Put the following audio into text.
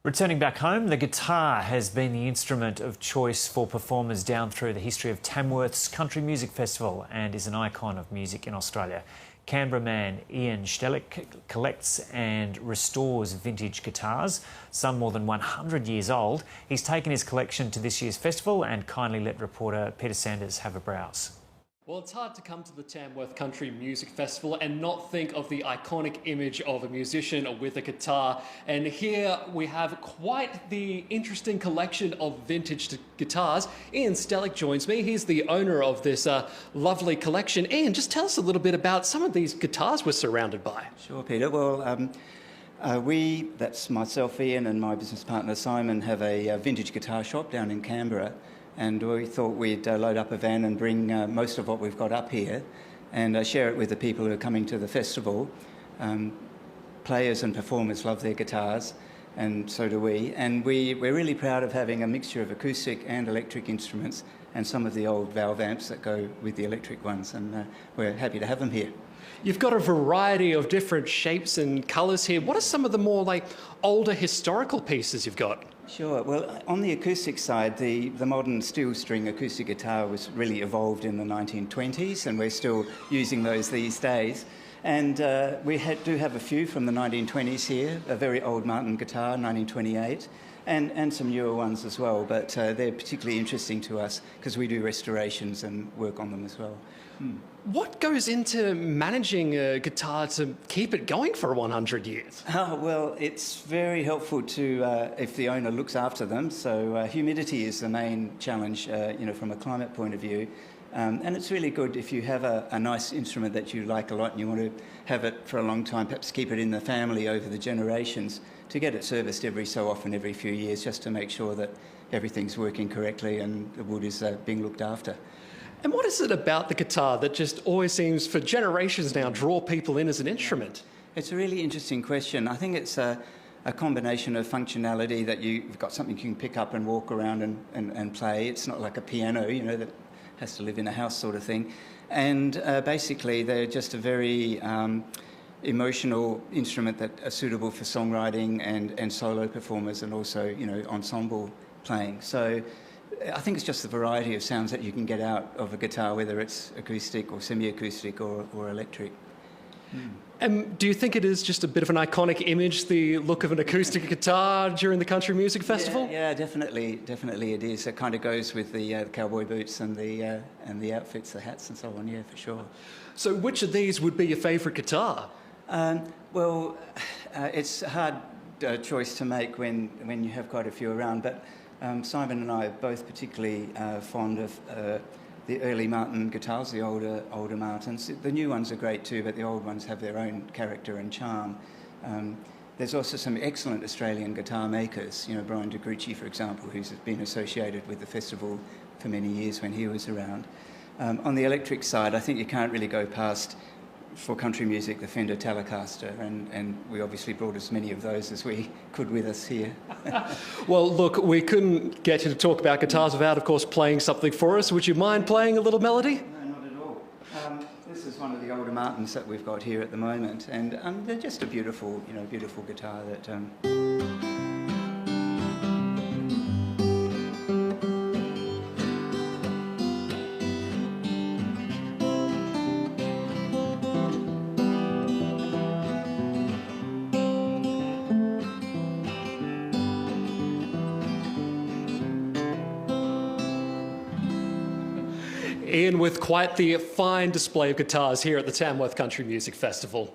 Returning back home, the guitar has been the instrument of choice for performers down through the history of Tamworth's Country Music Festival and is an icon of music in Australia. Canberra man Ian Stehlik collects and restores vintage guitars, some more than 100 years old. He's taken his collection to this year's festival and kindly let reporter Peter Sanders have a browse. Well, it's hard to come to the Tamworth Country Music Festival and not think of the iconic image of a musician with a guitar. And here we have quite the interesting collection of vintage guitars. Ian Stehlik joins me. He's the owner of this lovely collection. Ian, just tell us a little bit about some of these guitars we're surrounded by. Sure, Peter. Well, that's myself, Ian, and my business partner Simon, have a vintage guitar shop down in Canberra. And we thought we'd load up a van and bring most of what we've got up here and share it with the people who are coming to the festival. Players and performers love their guitars, and so do we. And we're really proud of having a mixture of acoustic and electric instruments and some of the old valve amps that go with the electric ones, and we're happy to have them here. You've got a variety of different shapes and colours here. What are some of the more older historical pieces you've got? Sure. Well, on the acoustic side, the modern steel string acoustic guitar was really evolved in the 1920s, and we're still using those these days. And we do have a few from the 1920s here, a very old Martin guitar, 1928, and some newer ones as well, but they're particularly interesting to us because we do restorations and work on them as well. What goes into managing a guitar to keep it going for 100 years? Oh, well, it's very helpful to if the owner looks after them. So humidity is the main challenge, from a climate point of view. And it's really good if you have a nice instrument that you like a lot and you want to have it for a long time, perhaps keep it in the family over the generations, to get it serviced every so often, every few years, just to make sure that everything's working correctly and the wood is being looked after. And what is it about the guitar that just always seems, for generations now, draw people in as an instrument? It's a really interesting question. I think it's a combination of functionality, that you've got something you can pick up and walk around and play. It's not like a piano, that has to live in a house sort of thing. And basically, they're just a very emotional instrument that are suitable for songwriting and solo performers, and also, ensemble playing. So I think it's just the variety of sounds that you can get out of a guitar, whether it's acoustic or semi-acoustic or electric. And do you think it is just a bit of an iconic image, the look of an acoustic guitar during the Country Music Festival? Yeah, definitely it is. It kind of goes with the cowboy boots and the outfits, the hats and so on, yeah, for sure. So which of these would be your favourite guitar? Well, it's a hard choice to make when you have quite a few around, but Simon and I are both particularly fond of the early Martin guitars, the older Martins. The new ones are great too, but the old ones have their own character and charm. There's also some excellent Australian guitar makers, Brian de Grucci, for example, who's been associated with the festival for many years when he was around. On the electric side, I think you can't really go past, for country music, the Fender Telecaster, and we obviously brought as many of those as we could with us here. Well, look, we couldn't get you to talk about guitars without, of course, playing something for us. Would you mind playing a little melody? No, not at all. This is one of the older Martins that we've got here at the moment, and they're just a beautiful guitar that. Ian, with quite the fine display of guitars here at the Tamworth Country Music Festival.